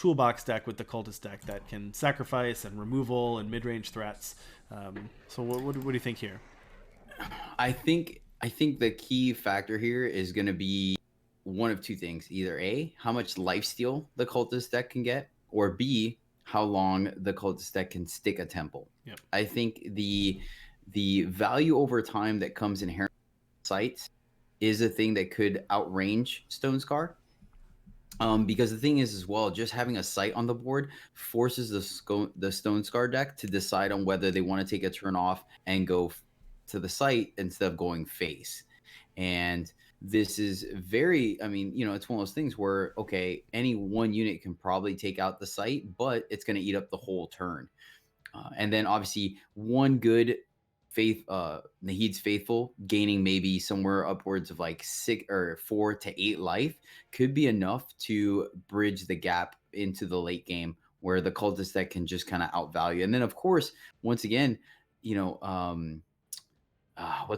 toolbox deck with the cultist deck that can sacrifice and removal and mid-range threats. So what do you think here? I think the key factor here is going to be one of two things: either A, how much lifesteal the cultist deck can get, or B, how long the cultist deck can stick a temple. Yep. I think the value over time that comes inherent in sight is a thing that could outrange Stone Scar. Because the thing is, as well, just having a sight on the board forces the Stone Scar deck to decide on whether they want to take a turn off and go to the site instead of going face. And this is very, I mean, it's one of those things where, okay, any one unit can probably take out the site, but it's going to eat up the whole turn. And then obviously one good Nahid's faithful gaining maybe somewhere upwards of like 4 to 8 life could be enough to bridge the gap into the late game where the cultist deck can just kind of outvalue. And then of course, once again, what's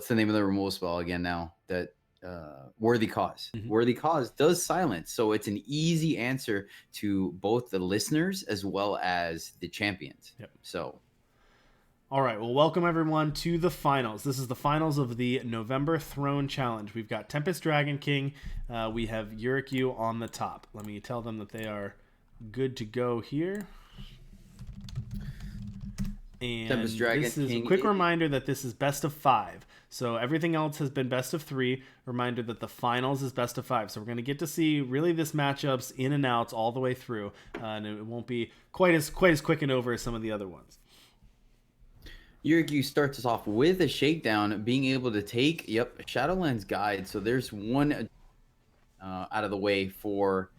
the name of the removal spell again now? That Worthy Cause. Mm-hmm. Worthy Cause does silence, so it's an easy answer to both the listeners as well as the champions. Yep. So, all right, well, welcome everyone to the finals. This is the finals of the November Throne Challenge. We've got TempestDragonKing. We have YurickYu on the top. Let me tell them that they are good to go here. And this is a quick reminder that this is best of 5. So everything else has been best of 3. Reminder that the finals is best of 5. So we're going to get to see really this matchups in and outs all the way through. And it won't be quite as quick and over as some of the other ones. YurickYu starts us off with a shakedown, being able to take, Shadowlands Guide. So there's one out of the way for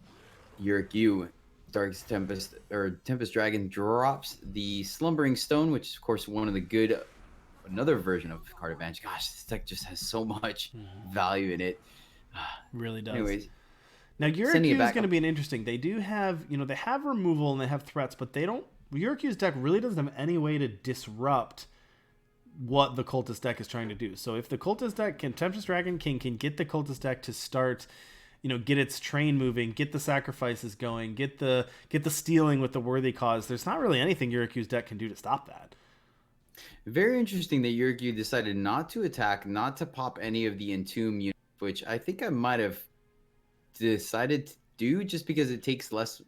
YurickYu. Tempest Dragon drops the Slumbering Stone, which is of course one of the another version of card advantage. Gosh, this deck just has so much value in it. Really does. Anyways, now YurickYu is going to be an interesting. They do have, they have removal and they have threats, but they don't. YurickYu's deck really doesn't have any way to disrupt what the cultist deck is trying to do. So if the cultist deck TempestDragonKing can get the cultist deck to start, get its train moving, get the sacrifices going, get the stealing with the Worthy Cause, there's not really anything YurickYu's deck can do to stop that. Very interesting that YurickYu decided not to attack, not to pop any of the Entomb units, which I think I might have decided to do just because it takes less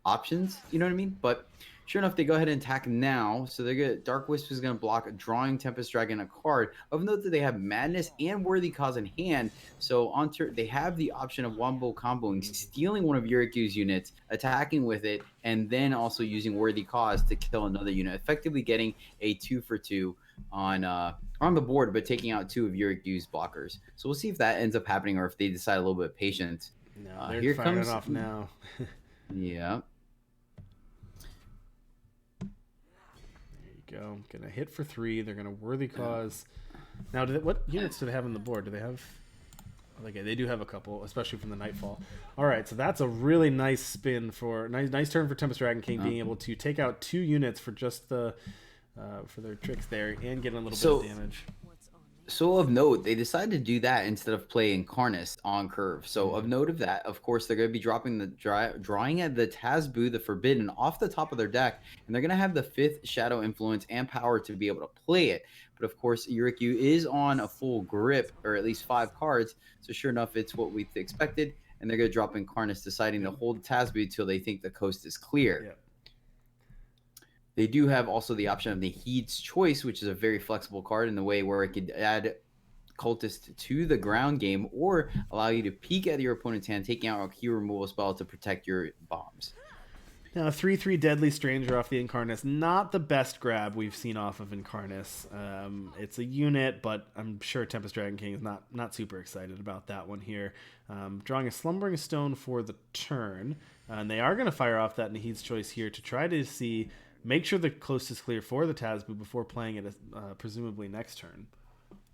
options, you know what I mean? But sure enough, they go ahead and attack now. So they're good. Dark Wisp is going to block, drawing Tempest Dragon a card. Of note that they have Madness and Worthy Cause in hand. So on turn, they have the option of wombo comboing, stealing one of YurickYu's units, attacking with it, and then also using Worthy Cause to kill another unit, effectively getting a 2-for-2 on the board, but taking out 2 of YurickYu's blockers. So we'll see if that ends up happening or if they decide a little bit of patience. No, they're here firing it off now. Yeah. Go. Gonna hit for 3. They're gonna Worthy Cause. Now, what units do they have on the board? Do they have? Okay, they do have a couple, especially from the Nightfall. All right, so that's a really nice spin for nice turn for TempestDragonKing, being able to take out 2 units for just the for their tricks there and get a little bit of damage. So of note, they decided to do that instead of playing Incarnis on curve. So of note of that, of course, they're going to be dropping drawing at the Tazbu, the Forbidden, off the top of their deck, and they're going to have the 5th Shadow Influence and power to be able to play it. But of course, YurickYu is on a full grip, or at least 5 cards. So sure enough, it's what we expected, and they're going to drop Incarnis, deciding to hold Tazbu until they think the coast is clear. Yep. They do have also the option of Nahid's Choice, which is a very flexible card in the way where it could add Cultist to the ground game or allow you to peek at your opponent's hand, taking out a key removal spell to protect your bombs. Now, a 3/3 Deadly Stranger off the Incarnis. Not the best grab we've seen off of Incarnis. It's a unit, but I'm sure TempestDragonKing is not super excited about that one here. Drawing a Slumbering Stone for the turn. And they are going to fire off that Nahid's Choice here to try to make sure the coast is clear for the Tazbu before playing it presumably next turn.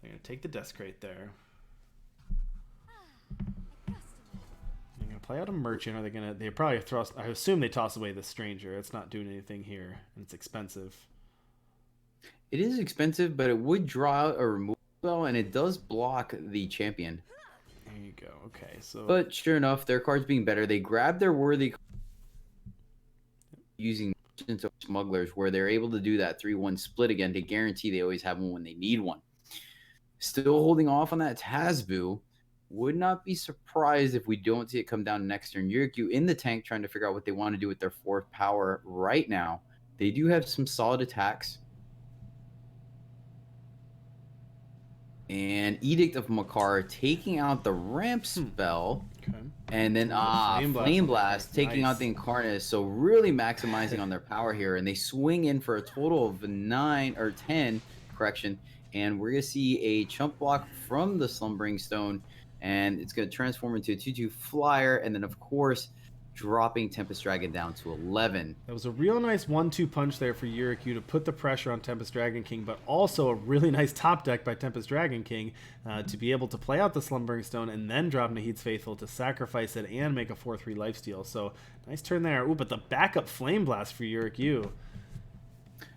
They're going to take the Desecrate there. They're going to play out a Merchant. Are they going to... They probably I assume they toss away the Stranger. It's not doing anything here, and it's expensive. It is expensive, but it would draw out a removal spell, and it does block the champion. There you go. Okay, so... But sure enough, their cards being better, they grab their Worthy... using smugglers where they're able to do that 3-1 split again to guarantee they always have one when they need one. Still holding off on that Tazbu. Would not be surprised if we don't see it come down next turn. YurickYu in the tank trying to figure out what they want to do with their 4th power right now. They do have some solid attacks. And Edict of Makar taking out the ramp spell. Okay. And then Flame Blast taking out the Incarnus. So really maximizing on their power here. And they swing in for a total of 9 or 10, correction. And we're going to see a chump block from the Slumbering Stone. And it's going to transform into a 2/2 flyer. And then, of course, dropping Tempest Dragon down to 11. That was a real nice 1-2 punch there for YurickYu to put the pressure on TempestDragonKing, but also a really nice top deck by TempestDragonKing to be able to play out the Slumbering Stone and then drop Nahid's Faithful to sacrifice it and make a 4/3 lifesteal. So nice turn there. Ooh, but the backup Flame Blast for YurickYu.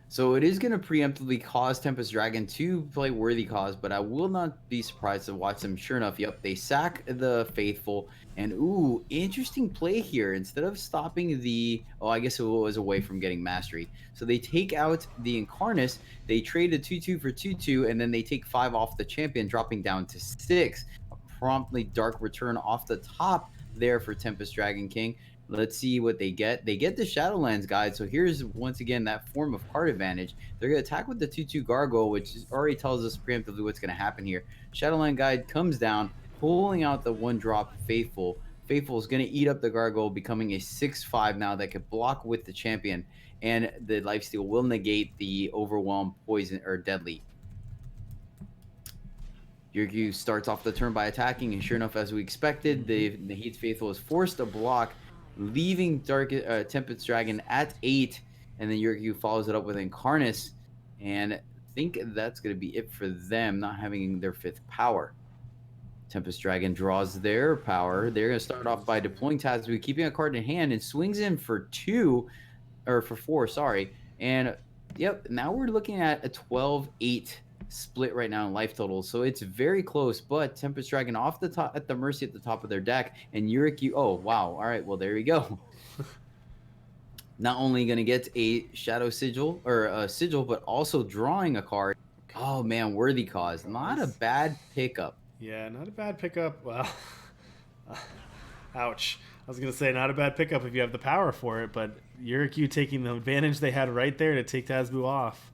So it is going to preemptively cause Tempest Dragon to play Worthy Cause, but I will not be surprised to watch them. Sure enough, yep, they sack the Faithful. And ooh, interesting play here. Instead of stopping the... Oh, I guess it was away from getting Mastery. So they take out the Incarnus. They trade a 2/2 for 2/2, and then they take 5 off the Champion, dropping down to 6. A promptly Dark Return off the top there for TempestDragonKing. Let's see what they get. They get the Shadowlands Guide. So here's, once again, that form of card advantage. They're going to attack with the 2/2 Gargoyle, which already tells us preemptively what's going to happen here. Shadowland Guide comes down, pulling out the 1-drop Faithful. Faithful is going to eat up the Gargoyle, becoming a 6/5 now that could block with the Champion. And the Lifesteal will negate the Overwhelm, Poison, or Deadly. YurickYu starts off the turn by attacking, and sure enough, as we expected, the Nahid's Faithful is forced to block, leaving Tempest Dragon at 8, and then YurickYu follows it up with Incarnus, and I think that's going to be it for them, not having their 5th power. Tempest Dragon draws their power. They're going to start off by deploying Tazbu, keeping a card in hand, and swings in for 4, sorry. And yep, now we're looking at a 12-8 split right now in life total, so it's very close. But Tempest Dragon off the top at the mercy at the top of their deck, and YurickYu, oh wow, all right, well there we go. Not only gonna get a Shadow Sigil or a Sigil, but also drawing a card. Oh man, Worthy Cause, not a bad pickup. Yeah, not a bad pickup. Well, ouch. I was going to say not a bad pickup if you have the power for it, but YurickYu taking the advantage they had right there to take Tazbu off.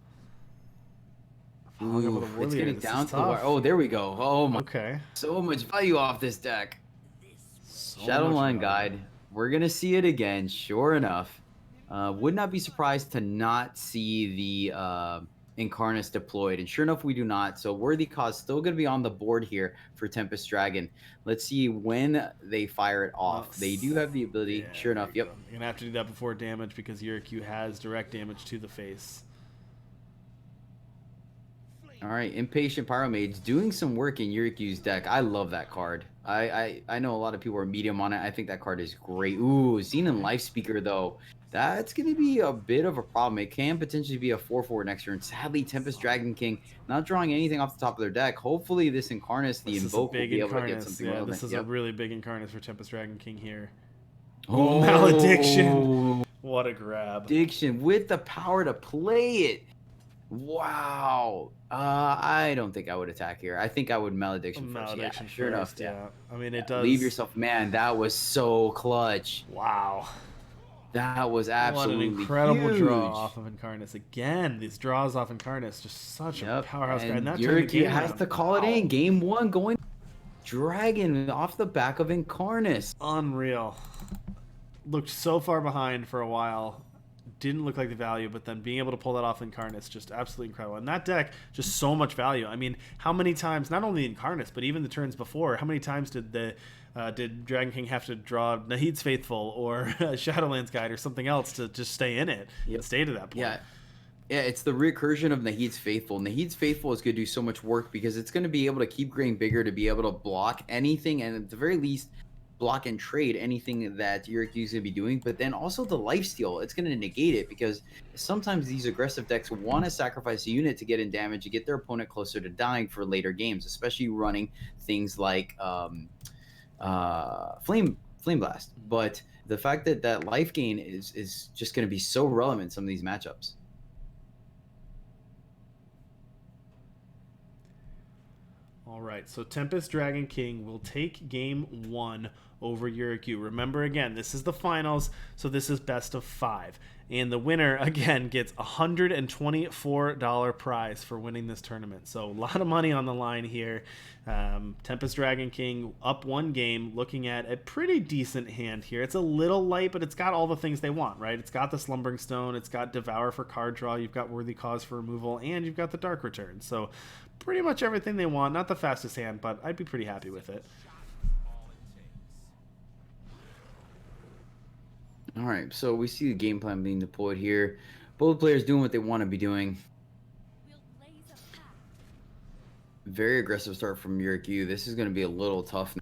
Ooh, it's getting down to the wire. Oh, there we go. Oh my. Okay. So much value off this deck. So Shadowland Guide. We're going to see it again, sure enough. Would not be surprised to not see the Incarnus deployed, and sure enough we do not. So Worthy Cause still going to be on the board here for Tempest Dragon. Let's see when they fire it off. They do have the ability. Yeah, sure enough, yep. You're going to have to do that before damage because YurickYu has direct damage to the face. All right, Impatient Pyromage doing some work in YurickYu's deck. I love that card. I know a lot of people are medium on it. I think that card is great. Ooh, Xenon Life Speaker though. That's going to be a bit of a problem. It can potentially be a 4/4 next turn. Sadly, TempestDragonKing not drawing anything off the top of their deck. Hopefully, this Incarnus, the Invoke, will be able to get something. Yeah, this is a really big Incarnus for TempestDragonKing here. Oh, Malediction! What a grab! Malediction with the power to play it. Wow. I don't think I would attack here. I think I would Malediction first. Yeah, sure enough. Yeah. I mean, it does. Leave yourself, man. That was so clutch. Wow. That was absolutely what an incredible huge. draw off of Incarnus. Again, these draws off Incarnus, just such a powerhouse card. And YurickYu has to call it in. Game 1 going Dragon off the back of Incarnus. Unreal. Looked so far behind for a while. Didn't look like the value, but then being able to pull that off Incarnus, just absolutely incredible. And that deck, just so much value. I mean, how many times, not only Incarnus, but even the turns before, how many times did Dragon King have to draw Nahid's Faithful or Shadowlands Guide or something else to just stay in it and stay to that point? Yeah, it's the recursion of Nahid's Faithful. Nahid's Faithful is going to do so much work because it's going to be able to keep getting bigger to be able to block anything, and at the very least, block and trade anything that YurickYu is going to be doing, but then also the lifesteal. It's going to negate it because sometimes these aggressive decks want to sacrifice a unit to get in damage to get their opponent closer to dying for later games, especially running things like Flame Blast. But the fact that that life gain is just going to be so relevant in some of these matchups. All right, so Tempest Dragon King will take game 1 over YurickYu. Remember, again, this is the finals, so this is best of 5. And the winner, again, gets a $124 prize for winning this tournament. So a lot of money on the line here. Tempest Dragon King up 1 game, looking at a pretty decent hand here. It's a little light, but it's got all the things they want, right? It's got the Slumbering Stone, it's got Devour for card draw, you've got Worthy Cause for removal, and you've got the Dark Return. So pretty much everything they want. Not the fastest hand, but I'd be pretty happy with it. All right, so we see the game plan being deployed here. Both players doing what they want to be doing. Very aggressive start from YurickYu. This is going to be a little tough.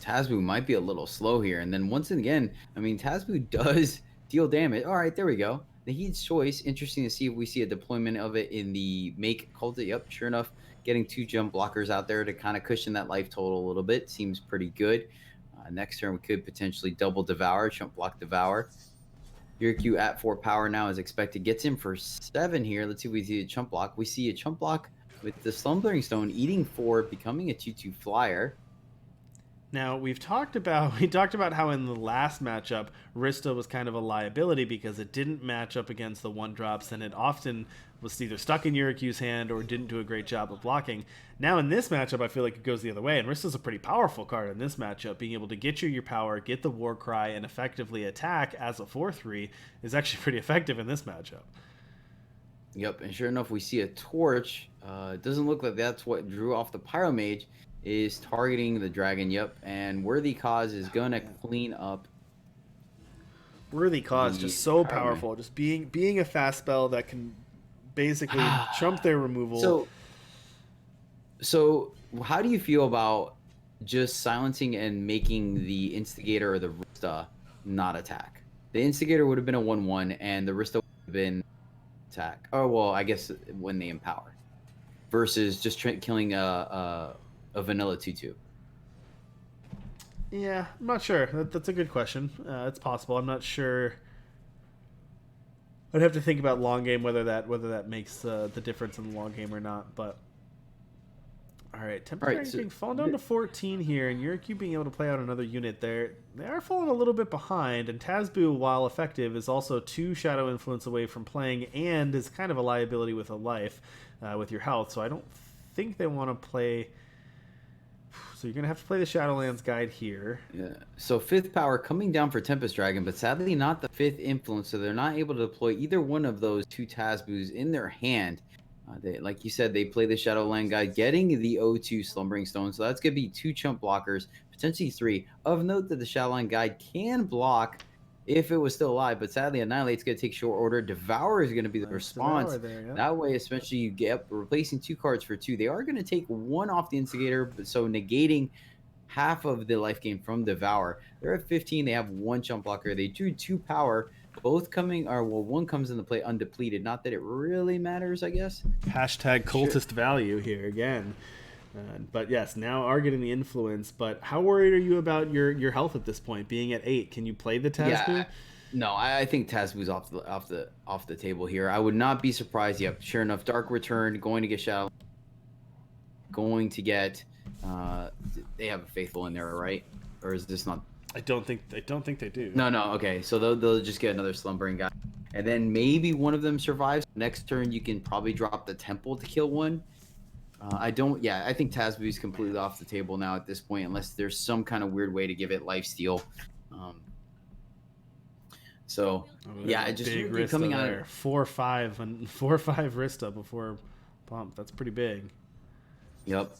TazBu might be a little slow here. And then once again, I mean, TazBu does deal damage. All right, there we go. The Heat's Choice. Interesting to see if we see a deployment of it in the make Cultite. Yep, sure enough, getting 2 jump blockers out there to kind of cushion that life total a little bit. Seems pretty good. Next turn, we could potentially double Devour, chump block Devour. YurickYu at 4 power now is expected. Gets in for 7 here. Let's see if we see a chump block. We see a chump block with the Slumbering Stone eating 4, becoming a 2/2 flyer. Now, we talked about how in the last matchup, Rista was kind of a liability because it didn't match up against the 1-drops, and it often was either stuck in YurickYu's hand or didn't do a great job of blocking. Now, in this matchup, I feel like it goes the other way, and Rista's a pretty powerful card in this matchup. Being able to get you your power, get the War Cry, and effectively attack as a 4/3 is actually pretty effective in this matchup. Yep, and sure enough, we see a torch. It doesn't look like that's what drew off the Pyromage. Is targeting the dragon. Yep, and Worthy Cause is gonna clean up. Worthy Cause just so powerful. Just being a fast spell that can basically trump their removal. So how do you feel about just silencing and making the Instigator or the Rista not attack? The Instigator would have been a 1/1, and the Rista would have been attack. Oh well, I guess when they empower, versus just killing a vanilla 2/2. Yeah, I'm not sure. That's a good question. It's possible. I'm not sure. I'd have to think about long game whether that makes the difference in the long game or not. But all right, Tempest Dragon King falling down to 14 here, and YurickYu being able to play out another unit there. They are falling a little bit behind, and TazBu, while effective, is also 2 Shadow Influence away from playing, and is kind of a liability with a life, with your health. So I don't think they want to play. So you're going to have to play the Shadowlands Guide here. Yeah. So 5th power coming down for Tempest Dragon, but sadly not the 5th influence, so they're not able to deploy either one of those 2 TazBus in their hand. They, like you said, they play the Shadowland Guide, getting the O2 Slumbering Stone, so that's going to be 2 chump blockers, potentially 3. Of note that the Shadowland Guide can block if it was still alive, but sadly Annihilate's going to take short order. Devour is going to be the response. There, yeah. That way, especially you get replacing 2 cards for 2. They are going to take 1 off the Instigator, so negating half of the life gain from Devour. They're at 15. They have 1 chump blocker. They drew 2 power. Both coming, or well, 1 comes into play undepleted. Not that it really matters, I guess. Hashtag cultist value here again. But yes, now are getting the influence. But how worried are you about your health at this point? Being at 8, can you play the TazBu? Yeah, no, I think TazBu's off the table here. I would not be surprised. Yep, sure enough, Dark Return going to get Shadow. Going to get. They have a Faithful in there, right? Or is this not? I don't think they do. No. Okay, so they'll just get another Slumbering Guy, and then maybe one of them survives. Next turn, you can probably drop the Temple to kill one. I think TazBu is completely off the table now at this point, unless there's some kind of weird way to give it lifesteal. Just big coming Rista out there. 4/5 and 4/5 Rista before pump. That's pretty big. Yep.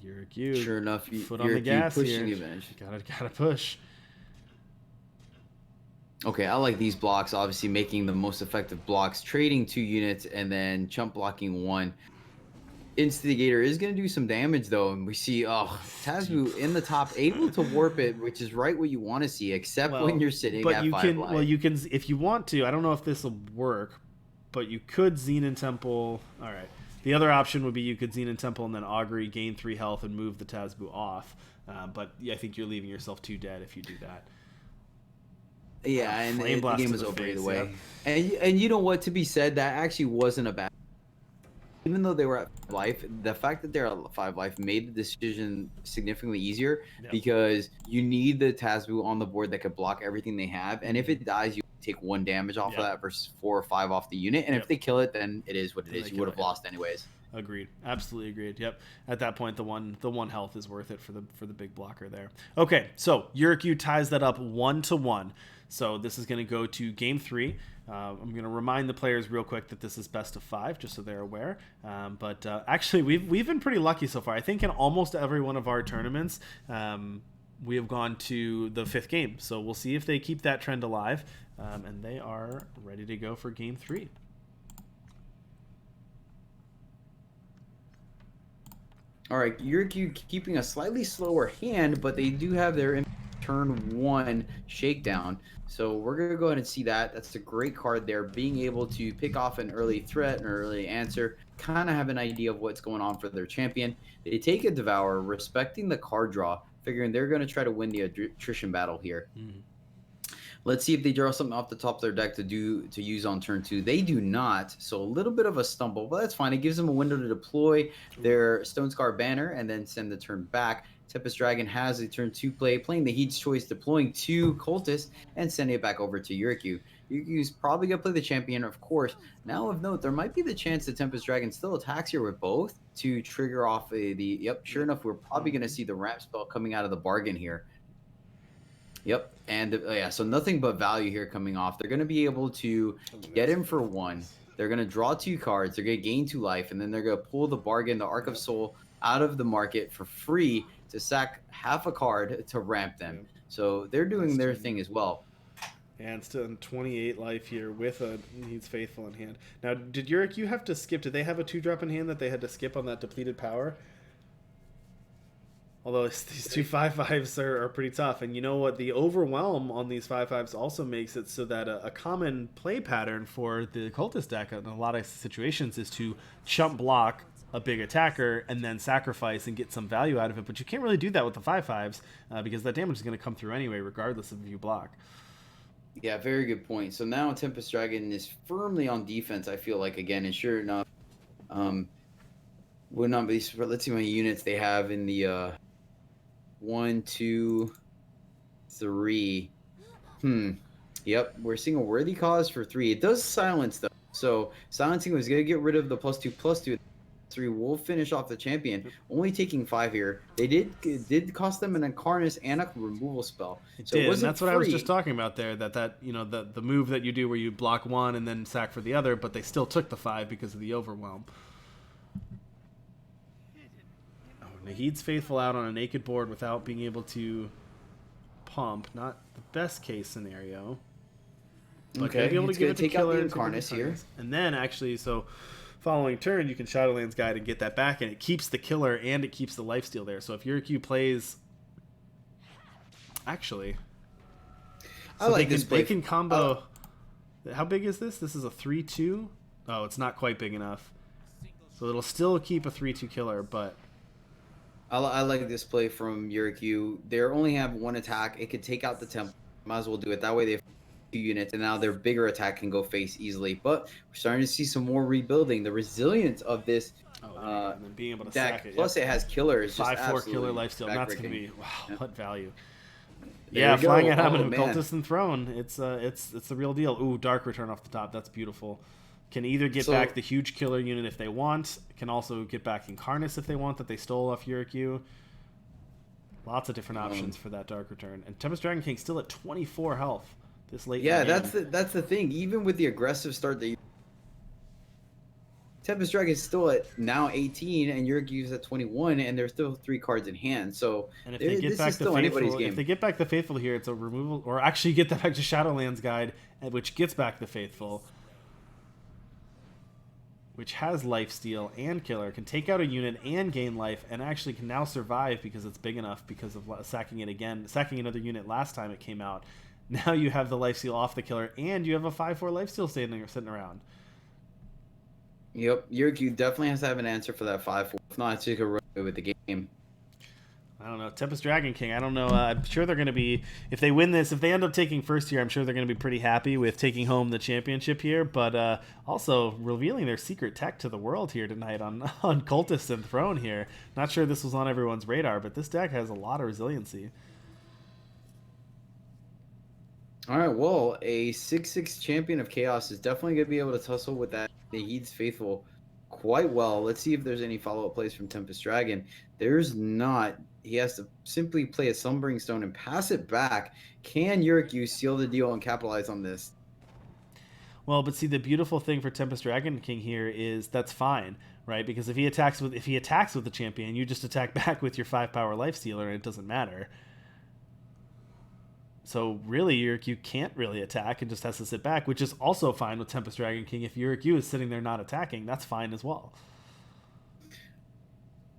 YurickYu. Sure enough, foot on the gas pushing here. the advantage. Gotta push. Okay, I like these blocks. Obviously, making the most effective blocks, trading 2 units, and then chump blocking 1. Instigator is going to do some damage though, and we see TazBu in the top, able to warp it, which is right what you want to see, except when you're sitting at 5 life. Well, you can if you want to. I don't know if this will work, but you could Xenon Temple. All right. The other option would be you could Xenon Temple and then Augury, gain 3 health, and move the Tazbu off. But I think you're leaving yourself 2 dead if you do that. Yeah, and the game was over either way. Yep. And you know what? To be said, that actually wasn't a bad. Even though they were at 5 life, the fact that they're at 5 life made the decision significantly easier because you need the Tazbu on the board that could block everything they have. And if it dies, you take 1 damage off of that versus 4 or 5 off the unit. And if they kill it, then it is what it is. You would have lost anyways. Agreed. Absolutely agreed. Yep. At that point, the one health is worth it for the big blocker there. Okay, so YurickYu ties that up 1-1. So this is going to go to game 3. I'm going to remind the players real quick that this is best of 5, just so they're aware. But actually, we've been pretty lucky so far. I think in almost every one of our tournaments, we have gone to the 5th game. So we'll see if they keep that trend alive. And they are ready to go for game 3. All right, YurickYu keeping a slightly slower hand, but they do have their turn 1 shakedown. So we're going to go ahead and see that. That's a great card there. Being able to pick off an early threat, an early answer, kind of have an idea of what's going on for their champion. They take a Devour, respecting the card draw, figuring they're going to try to win the attrition battle here. Let's see if they draw something off the top of their deck to use on turn 2. They do not, so a little bit of a stumble, but that's fine. It gives them a window to deploy their Stone Scar banner and then send the turn back. Tempest Dragon has a turn 2 play, playing the Heat's Choice, deploying 2 Cultists, and sending it back over to YurickYu. YurickYu's probably going to play the champion, of course. Now of note, there might be the chance that Tempest Dragon still attacks here with both to trigger off sure enough, we're probably going to see the ramp spell coming out of the bargain here. Yep, and so nothing but value here coming off. They're going to be able to get him for 1. They're going to draw 2 cards. They're going to gain 2 life, and then they're going to pull the bargain, the Arc of Soul, out of the market for free to sack half a card to ramp them. So they're doing their thing as well. And still in 28 life here with a Needs Faithful in hand. Now, did YurickYu have to skip? Did they have a 2-drop in hand that they had to skip on that depleted power? Although these 2 5/5s are pretty tough. And you know what? The overwhelm on these 5/5s also makes it so that a common play pattern for the Cultist deck in a lot of situations is to chump block a big attacker and then sacrifice and get some value out of it. But you can't really do that with the 5/5s because that damage is going to come through anyway, regardless of if you block. Yeah, very good point. So now Tempest Dragon is firmly on defense, I feel like, again. And sure enough, would not be. Let's see how many units they have in the 1, 2, 3. Yep, we're seeing a worthy cause for 3. It does silence, though. So silencing was going to get rid of the +2/+2. 3 will finish off the champion, only taking 5 here. It did cost them an Incarnus and a removal spell. So it wasn't that's free. What I was just talking about there. That you know the move that you do where you block 1 and then sack for the other, but they still took the 5 because of the overwhelm. Nahid's Faithful out on a naked board without being able to pump. Not the best case scenario. But okay, be able to give it to killer, out the Incarnus here. And then actually, so following turn, you can Shadowlands Guide and get that back, and it keeps the killer and it keeps the lifesteal there. So if YurickYu plays... Actually... I like this play. They can combo... How big is this? This is a 3/2? Oh, it's not quite big enough. So it'll still keep a 3/2 killer, but... I like this play from YurickYu. They only have 1 attack. It could take out the temple. Might as well do it. That way they have 2 units, and now their bigger attack can go face easily. But we're starting to see some more rebuilding. The resilience of this and then being able to deck, sack it. plus it has killers. 5/4 killer lifesteal. That's going to be, wow, what value. There we go. Flying at him, Cultist and Throne. It's the real deal. Ooh, Dark Return off the top. That's beautiful. Can either get back the huge killer unit if they want. Can also get back Incarnus if they want that they stole off YurickYu. Lots of different options for that Dark Return. And TempestDragonKing still at 24 health this late. Yeah, that's the thing. Even with the aggressive start that Tempest Dragon is still at now 18 and YurickYu's at 21, and there's still 3 cards in hand. So and if they get back the faithful, if they get back the faithful here, it's a removal, or actually get that back to Shadowlands Guide, which gets back the faithful, which has lifesteal and killer, can take out a unit and gain life, and actually can now survive because it's big enough because of sacking it again, sacking another unit last time it came out. Now you have the lifesteal off the killer, and you have a 5/4 lifesteal sitting around. Yep, YurickYu definitely has to have an answer for that 5-4. If not, it's just gonna run away with the game. I don't know. TempestDragonKing, I don't know. I'm sure they're going to be, if they win this, if they end up taking first here, I'm sure they're going to be pretty happy with taking home the championship here, but also revealing their secret tech to the world here tonight on, on Cultist and Throne here. Not sure this was on everyone's radar, but this deck has a lot of resiliency. All right, well, a 6-6 champion of chaos is definitely going to be able to tussle with that Nahid's faithful quite well. Let's see if there's any follow-up plays from Tempest Dragon. There's not. He has to simply play a Slumbering Stone and pass it back. Can YurickYu seal the deal and capitalize on this? Well, but see, the beautiful thing for TempestDragonKing here is that's fine, right? Because if he attacks with the champion, you just attack back with your 5-power Life Stealer, and it doesn't matter. So really, YurickYu can't really attack and just has to sit back, which is also fine with TempestDragonKing. If YurickYu is sitting there not attacking, that's fine as well.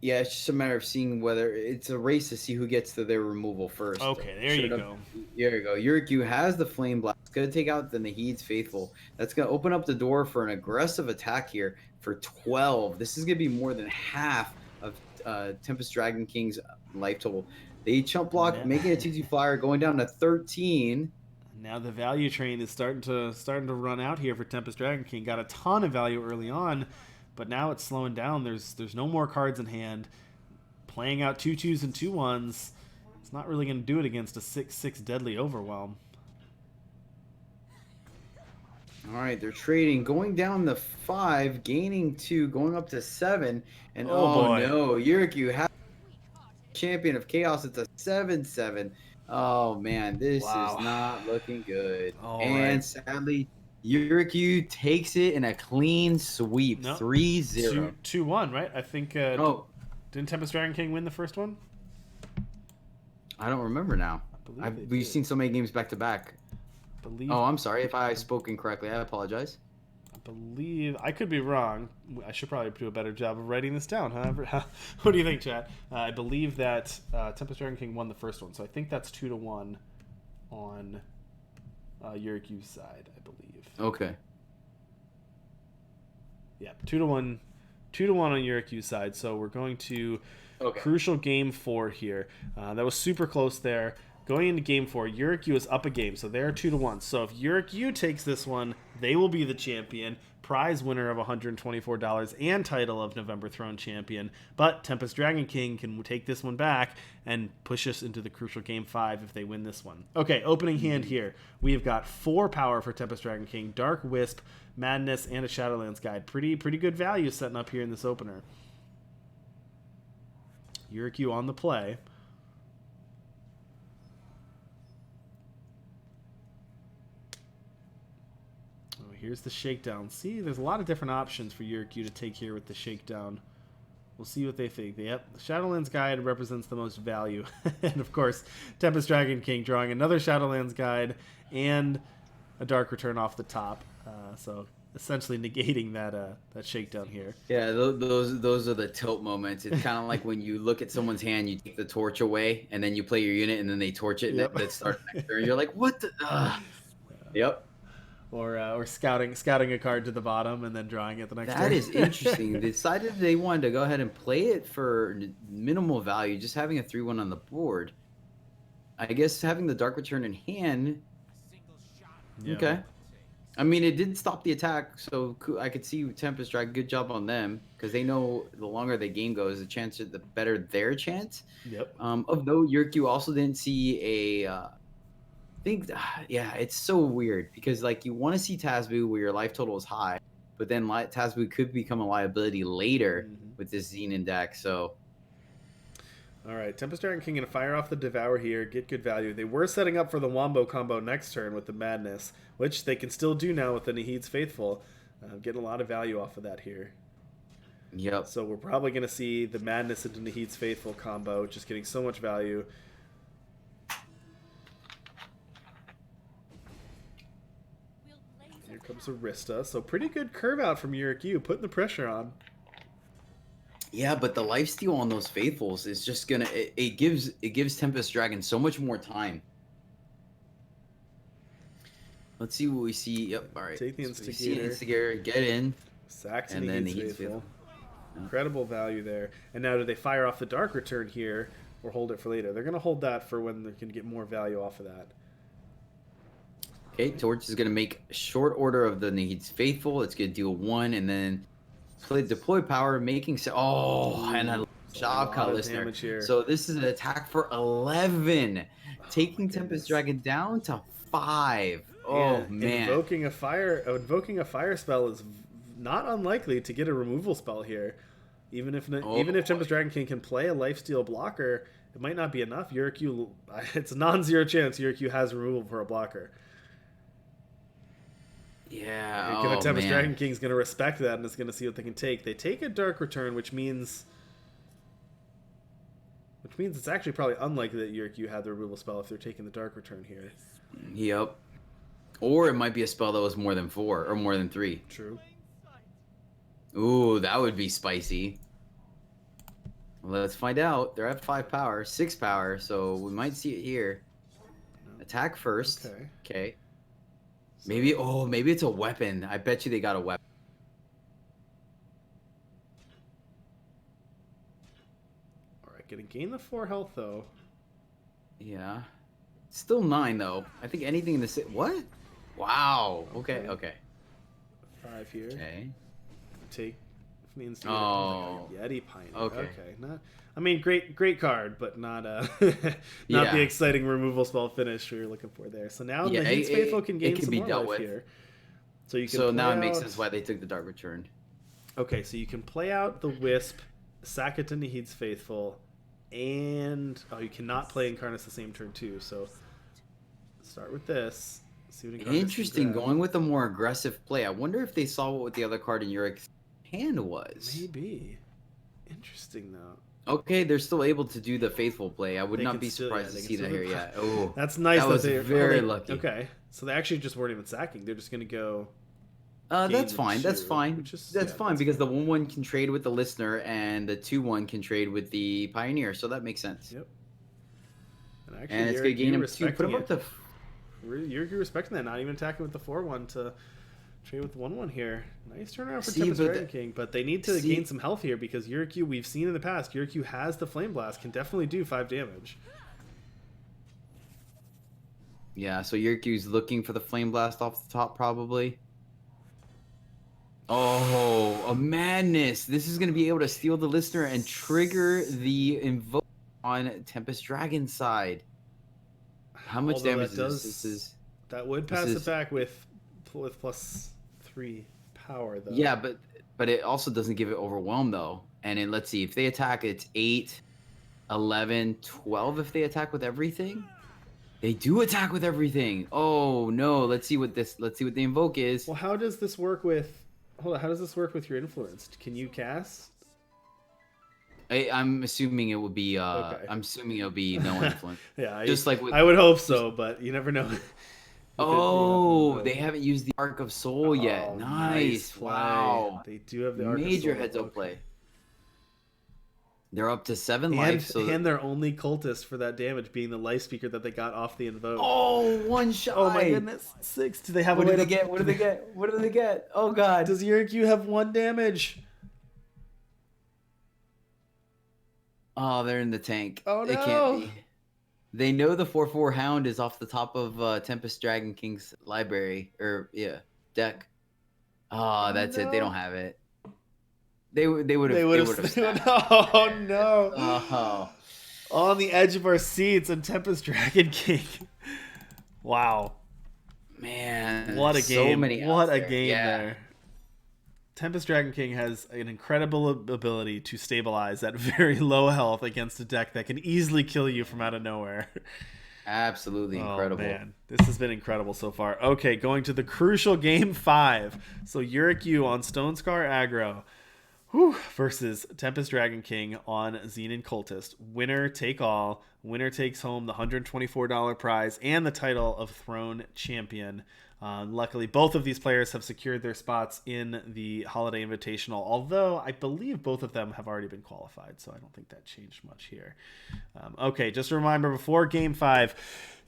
Yeah, it's just a matter of seeing whether it's a race to see who gets to their removal first. Okay, there you go. There you go. YurickYu has the Flame Blast. It's going to take out the Nahid's Faithful. That's going to open up the door for an aggressive attack here for 12. This is going to be more than half of TempestDragonKing's life total. They chump block, making a 2-2 flyer, going down to 13. Now the value train is starting to run out here for TempestDragonKing. Got a ton of value early on, but now it's slowing down. There's no more cards in hand. Playing out 2-2s and 2-1s, it's not really going to do it against a 6-6 deadly overwhelm. All right, they're trading, going down to 5, gaining 2, going up to 7, and oh no, YurickYu has champion of chaos. It's a 7-7. Oh man, this is not looking good. And sadly, YurickYu takes it in a clean sweep, 3-0. 2-1, right? I think. Didn't TempestDragonKing win the first one? I don't remember now. We've seen so many games back to back. Oh, I'm sorry if I spoke incorrectly. I apologize. I believe I could be wrong. I should probably do a better job of writing this down. However, what do you think, chat? I believe that TempestDragonKing won the first one, so I think that's 2-1 on YurickYu's side. I believe. Okay. Yeah, 2-1 on YurickYu's side. So we're going to crucial game 4 here. That was super close there. Going into game 4, YurickYu is up a game, so they're 2-1. So if YurickYu takes this one, they will be the champion, prize winner of $124, and title of November Throne champion. But TempestDragonKing can take this one back and push us into the crucial game 5 if they win this one. Okay, opening hand here. We've got 4 power for TempestDragonKing, Dark Wisp, Madness, and a Shadowlands Guide. Pretty good value setting up here in this opener. YurickYu on the play. Here's the shakedown. See, there's a lot of different options for YurickYu to take here with the shakedown. We'll see what they think. Yep, the Shadowlands Guide represents the most value. And of course, TempestDragonKing drawing another Shadowlands Guide and a Dark Return off the top. So essentially negating that shakedown here. Yeah, those are the tilt moments. It's kind of like when you look at someone's hand, you take the torch away, and then you play your unit, and then they torch it, and it starts next turn. You're like, what the? Yep. Or scouting a card to the bottom and then drawing it the next turn. That is interesting. They decided they wanted to go ahead and play it for minimal value, just having a 3-1 on the board. I guess having the Dark Return in hand. Yeah. Okay. I mean, it did stop the attack, so I could see Tempest Dragon. Good job on them, because they know the longer the game goes, the better their chance. Yep. Of note, YurickYu also didn't see a. Yeah, it's so weird because like you want to see Tazbu where your life total is high, but then Tazbu could become a liability later with this Xenon deck. So, all right, TempestDragonKing gonna fire off the Devour here, get good value. They were setting up for the Wombo combo next turn with the Madness, which they can still do now with the Nahid's Faithful. Getting a lot of value off of that here. Yep. So we're probably gonna see the Madness into Nahid's Faithful combo, just getting so much value. Here comes Arista. So pretty good curve out from YurickYu, putting the pressure on. Yeah, but the lifesteal on those Faithfuls is just gonna it gives Tempest Dragon so much more time. Let's see what we see. Yep, all right. Take the Instigator. Instigator. Instigator, get in. Saxony and then He's the He's Faithful. Faithful. Incredible value there. And now do they fire off the Dark Return here or hold it for later? They're going to hold that for when they can get more value off of that. Okay, Torch is going to make short order of the He's Faithful. It's going to deal 1 and then deploy power, making... and a job cut listener. So this is an attack for 11. Taking Tempest Dragon down to 5. Oh, man. Invoking a fire spell is not unlikely to get a removal spell here. Even if Tempest Dragonking can play a lifesteal blocker, it might not be enough. YurickYu, it's a non-zero chance YurickYu has removal for a blocker. Yeah. Tempest Dragonking is going to respect that and is going to see what they can take. They take a Dark Return, which means it's actually probably unlikely that YurickYu had the removal spell if they're taking the Dark Return here. Yep. Or it might be a spell that was more than 4 or more than 3. True. Ooh, that would be spicy. Let's find out. They're at 5 power, 6 power, so we might see it here. Attack first. Okay. Maybe it's a weapon. I bet you they got a weapon. Alright, gonna gain the 4 health though. Yeah. Still 9 though. I think anything in the what? Wow. Okay. 5 here. Okay. Take means to Yeti Pioneer. Okay. Great card, but not the exciting removal spell finish we were looking for there. So now the He's Faithful can gain some more life here. So now it makes sense why they took the Dark Return. Okay, so you can play out the Wisp, sack it into He's Faithful, and you cannot play Incarnus the same turn too. So start with this. See what Interesting, going with a more aggressive play. I wonder if they saw what the other card in Yurick's hand was. Maybe. Interesting though. Okay, they're still able to do the Faithful play. I would not be surprised to see that here yet. Oh, that's nice. That was very lucky. Okay, so they actually just weren't even sacking. They're just going to go. That's fine. That's fine. That's fine because the 1/1 can trade with the Listener and the 2/1 can trade with the Pioneer. So that makes sense. Yep. And it's going to gain him 2. Put him up to. You're respecting that. Not even attacking with the 4/1 to trade with the 1/1 here. Nice turnaround for Tempest Dragonking, but they need to gain some health here because YurickYu, we've seen in the past, YurickYu has the Flame Blast, can definitely do 5 damage. Yeah, so YurickYu's looking for the Flame Blast off the top probably. Oh, a madness. This is going to be able to steal the Listener and trigger the Invoke on Tempest Dragon's side. How much damage is this? That would pass it back with +3 power though. Yeah, but it also doesn't give it Overwhelm though. And then let's see, if they attack, it's 8, 11, 12 if they attack with everything. They do attack with everything. Oh no, let's see what the Invoke is. Well, how does this work with how does this work with your influence? Can you cast? I'm assuming it will be I'm assuming it'll be no influence. Yeah, I would hope so, but you never know. They haven't used the Arc of Soul yet. Nice. Wow. They do have the Arc of Soul. Major heads up play. They're up to 7 life. And their only cultist for that damage being the Life Speaker that they got off the Invoke. Oh, 1 shot. Oh my goodness. 6. Do they have What do they get? What do they get? What do they get? Oh god. Does YurickYu have 1 damage? Oh, they're in the tank. Oh no. It can't be. They know the 4/4 Hound is off the top of Tempest Dragonking's library deck. Oh, that's it. They don't have it. They would have. Oh no! Oh. On the edge of our seats and Tempest Dragonking. Wow, man! What a game! So many what a game there. Tempest Dragonking has an incredible ability to stabilize at very low health against a deck that can easily kill you from out of nowhere. Absolutely incredible. Oh, man. This has been incredible so far. Okay, going to the crucial game 5. So YurickYu on Stone Scar aggro versus Tempest Dragonking on Xenon Cultist. Winner take all. Winner takes home the $124 prize and the title of Throne Champion. Luckily, both of these players have secured their spots in the Holiday Invitational, although I believe both of them have already been qualified, so I don't think that changed much here. Okay, just a reminder before Game 5,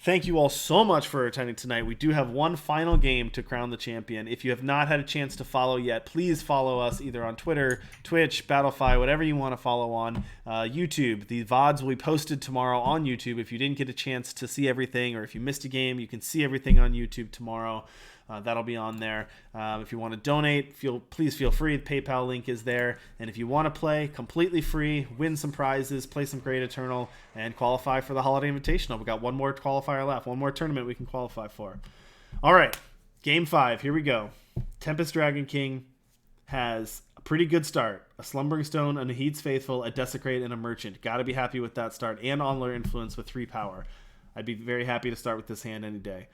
thank you all so much for attending tonight. We do have one final game to crown the champion. If you have not had a chance to follow yet, please follow us either on Twitter, Twitch, Battlefy, whatever you want to follow on YouTube. The VODs will be posted tomorrow on YouTube. If you didn't get a chance to see everything, or if you missed a game, you can see everything on YouTube tomorrow. That'll be on there. If you want to donate, please feel free. The PayPal link is there. And if you want to play completely free, win some prizes, play some Great Eternal, and qualify for the Holiday Invitational. We've got one more qualifier left, one more tournament we can qualify for. All right, Game 5, here we go. TempestDragonKing has a pretty good start. A Slumbering Stone, a Nahid's Faithful, a Desecrate, and a Merchant. Got to be happy with that start. And Onlooker Influence with 3 power. I'd be very happy to start with this hand any day.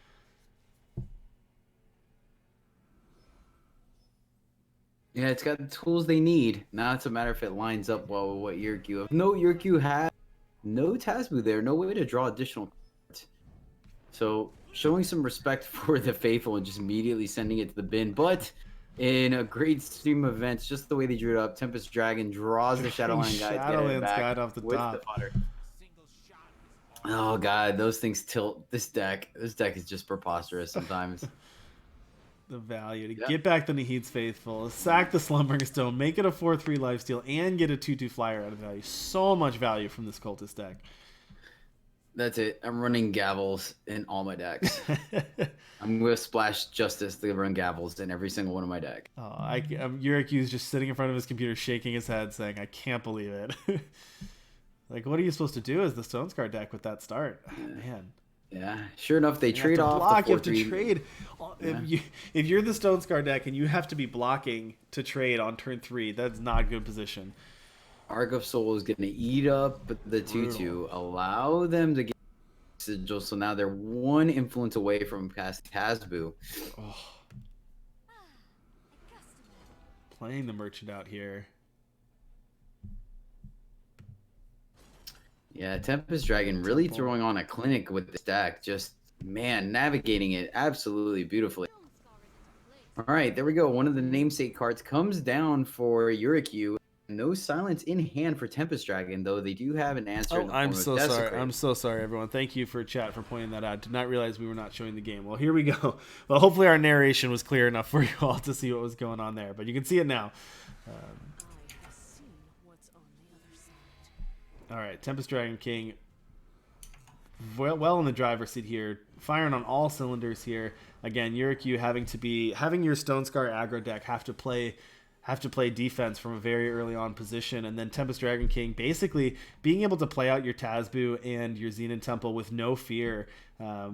Yeah, it's got the tools they need. Now it's a matter if it lines up well with what YurickYu have. No, YurickYu has no Tazbu there, no way to draw additional cards. So showing some respect for the Faithful and just immediately sending it to the bin. But in a great stream of events, just the way they drew it up, Tempest Dragon draws the Shadowland Guide, Shadowlands Guide off the top. The fodder. Oh god, those things tilt. This deck is just preposterous sometimes. The value to get back the Nahid's Faithful, sack the Slumbering Stone, make it a 4/3 lifesteal, and get a 2/2 flyer out of value. So much value from this Cultist deck. That's it. I'm running Gavels in all my decks. I'm going to splash Justice to run Gavels in every single one of my deck. Oh, YurickYu is just sitting in front of his computer, shaking his head, saying, "I can't believe it." Like, what are you supposed to do as the Stonescar deck with that start? Man. Yeah, sure enough, they trade off block. the 4/3. You have to trade. Yeah. If you're the Stonescar deck and you have to be blocking to trade on turn 3, that's not a good position. Arc of Soul is going to eat up the 2/2, allow them to get Sigil, so now they're 1 influence away from past Tazbu. Oh. Playing the Merchant out here. Yeah, Tempest Dragon really throwing on a clinic with this deck. Just, man, navigating it absolutely beautifully. All right, there we go. One of the namesake cards comes down for YurickYu. No silence in hand for Tempest Dragon, though they do have an answer. Oh, I'm so sorry. I'm so sorry, everyone. Thank you for chat for pointing that out. Did not realize we were not showing the game. Well, here we go. Well, hopefully our narration was clear enough for you all to see what was going on there, but you can see it now. All right, TempestDragonKing, well in the driver's seat here, firing on all cylinders here. Again, YurickYu having your Stonescar aggro deck have to play defense from a very early on position, and then TempestDragonKing basically being able to play out your Tazbu and your Xenon Temple with no fear,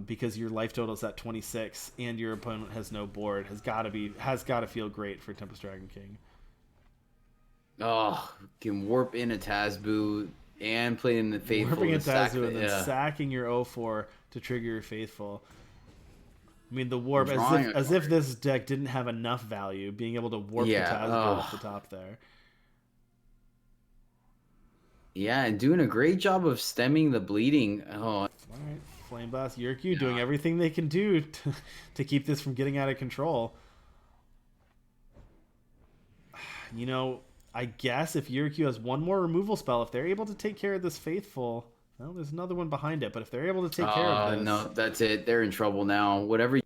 because your life total is at 26 and your opponent has no board has got to feel great for TempestDragonKing. Oh, can warp in a Tazbu and play in the Faithful. Warping a Tazbu and then sacking your 0/4 to trigger your Faithful. I mean, the warp, as if this deck didn't have enough value, being able to warp the Tazbu off the top there. Yeah, and doing a great job of stemming the bleeding. Oh, all right, Flame Blast, YurickYu doing everything they can do to keep this from getting out of control. You know, I guess if YurickYu has one more removal spell, if they're able to take care of this Faithful, well, there's another one behind it, but if they're able to take care of this... No, that's it. They're in trouble now. Whatever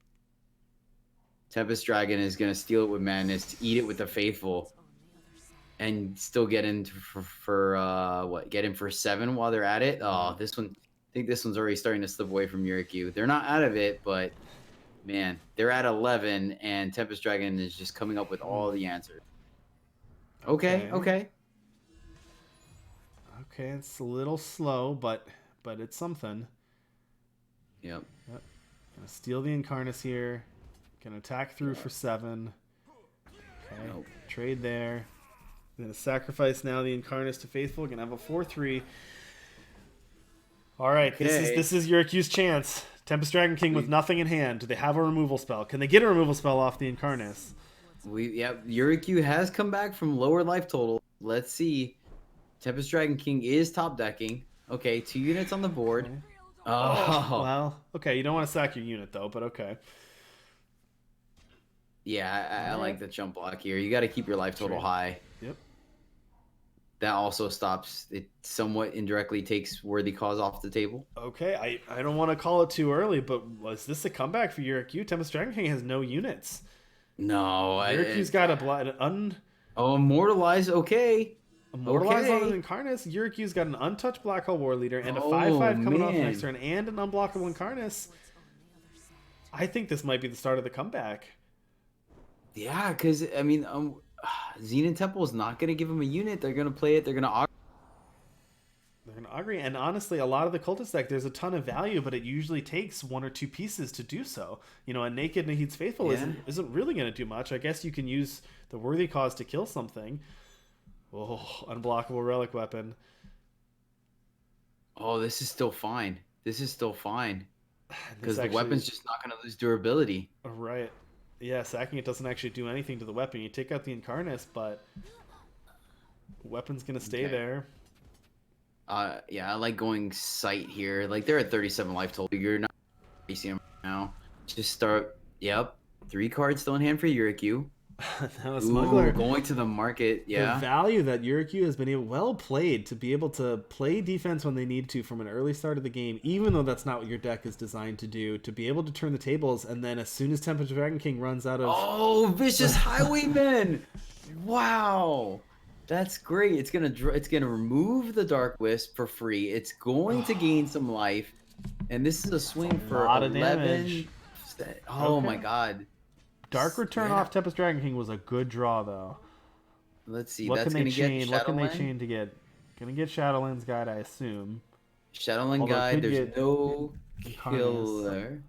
Tempest Dragon is going to steal it with Madness, eat it with the Faithful, and still get in get in for 7 while they're at it. Oh, this one, I think this one's already starting to slip away from YurickYu. They're not out of it, but man, they're at 11, and Tempest Dragon is just coming up with all the answers. Okay. It's a little slow, but it's something. Yep. Gonna steal the Incarnus here. Gonna attack through for 7. Okay. Nope. Trade there. Gonna sacrifice now the Incarnus to Faithful. Gonna have a 4/3. All right. Okay. This is YurickYu's chance. TempestDragonKing with nothing in hand. Do they have a removal spell? Can they get a removal spell off the Incarnus? YurickYu has come back from lower life total. Let's see. TempestDragonKing is top decking. Okay, 2 units on the board. Okay. Oh, Well, okay. You don't want to sack your unit though, but okay. yeah, I All right. like the jump block here. You got to keep your life total Trade. high. Yep. That also stops. It somewhat indirectly takes worthy cause off the table. Okay. I don't want to call it too early, but was this a comeback for YurickYu? TempestDragonKing has no units. No, YurickYu's got an oh, immortalize. Okay, immortalized on an okay. Incarnus. YurickYu's got an untouched Black Hole War Leader and a Oh 5/5 coming off next man, turn and an unblockable Incarnus. I think this might be the start of the comeback. yeah. Because I mean, Xenon Temple is not going to give him a unit. They're going to play it. They're going to. They're going to agree. And honestly, a lot of the cultist deck, there's a ton of value, but it usually takes 1 or 2 pieces to do so. You know, a Naked Nahid's Faithful Yeah. isn't really going to do much. I guess you can use the Worthy Cause to kill something. Oh, unblockable Relic Weapon. Oh, this is still fine. This is still fine because This the actually, weapon's just not going to lose durability. right. Yeah, sacking it doesn't actually do anything to the weapon. You take out the Incarnus, but the weapon's going to stay Okay. there. Yeah, I like going sight here. Like they're at 37 life total. You're not facing them now. Just start. Yep, 3 cards still in hand for YurickYu. Now a Ooh, Smuggler. going to the market. The Yeah. value that YurickYu has been well played to be able to play defense when they need to from an early start of the game, even though that's not what your deck is designed to do, to be able to turn the tables, and then as soon as TempestDragonKing runs out of... Oh, vicious highwayman! Wow, that's great. It's gonna remove the Dark Wisp for free. It's going to gain some life, and this is a swing for lot of 11. damage. Oh Okay. my god. Dark Return Yeah. off TempestDragonKing was a good draw, though. Let's see. What That's can they gonna get chain? What can they Shadowland. chain to get? Gonna get Shadowland's Guide, I assume. Shadowland Although it guide. could There's get no Incarnus. killer.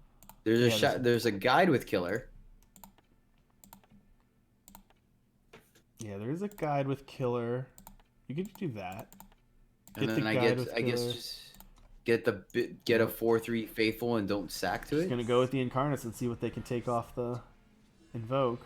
There's a Yeah, There's a guide with killer. Yeah, there is a guide with Killer. You could do that. And Get then the I guide guess with I guess Killer. just get a 4/3 faithful and don't sack to Just it. gonna go with the Incarnus and see what they can take off the Invoke.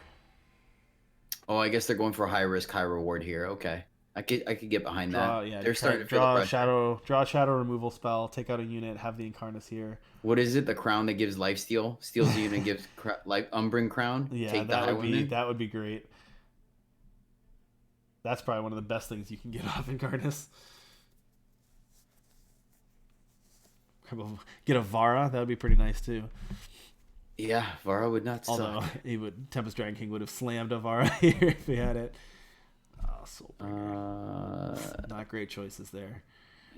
Oh, I guess they're going for a high risk, high reward here. Okay, I could get behind Draw, that. yeah. They're starting to feel the Draw a pressure. draw a shadow removal spell. Take out a unit. Have the Incarnus here. What is it? The crown that gives life steal, steals the unit, gives life Umbran crown. Yeah, Take the highwayman. that would be great. That's probably one of the best things you can get off Incarnus. Get a Vara. That would be pretty nice too. Yeah, Vara would not Although suck. TempestDragonKing would have slammed a Vara here if he had it. Oh, Soulbringer. Not great choices there.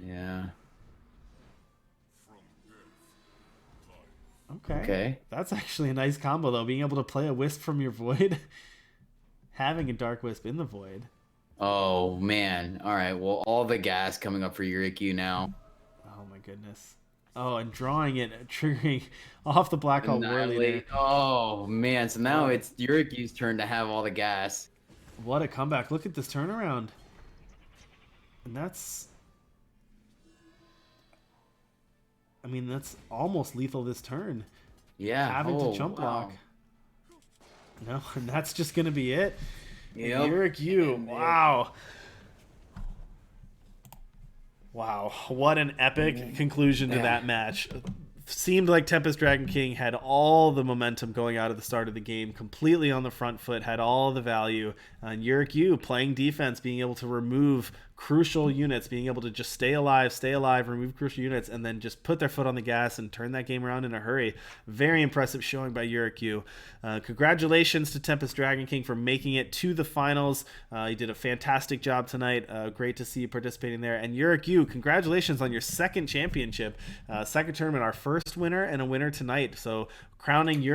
Yeah. Okay. Okay. That's actually a nice combo though. Being able to play a Wisp from your Void, having a Dark Wisp in the Void. Oh man. All right. Well, all the gas coming up for YurickYu now. Oh my goodness. Oh, and drawing it, triggering off the Black Hole War Leader. Annihilate. Oh man. So now it's YurickYu's turn to have all the gas. What a comeback. Look at this turnaround. And that's... I mean, that's almost lethal this turn. Yeah. Having to jump block. No, and that's just going to be it. Yep. YurickYu. Wow. Wow. What an epic conclusion to that match. Seemed like TempestDragonKing had all the momentum going out of the start of the game, completely on the front foot, had all the value. And YurickYu playing defense, being able to remove crucial units, being able to just stay alive, remove crucial units, and then just put their foot on the gas and turn that game around in a hurry. Very impressive showing by YurickYu. Congratulations to TempestDragonKing for making it to the finals. You did a fantastic job tonight. Great to see you participating there. And YurickYu, congratulations on your second championship, second tournament, our first winner and a winner tonight. So crowning your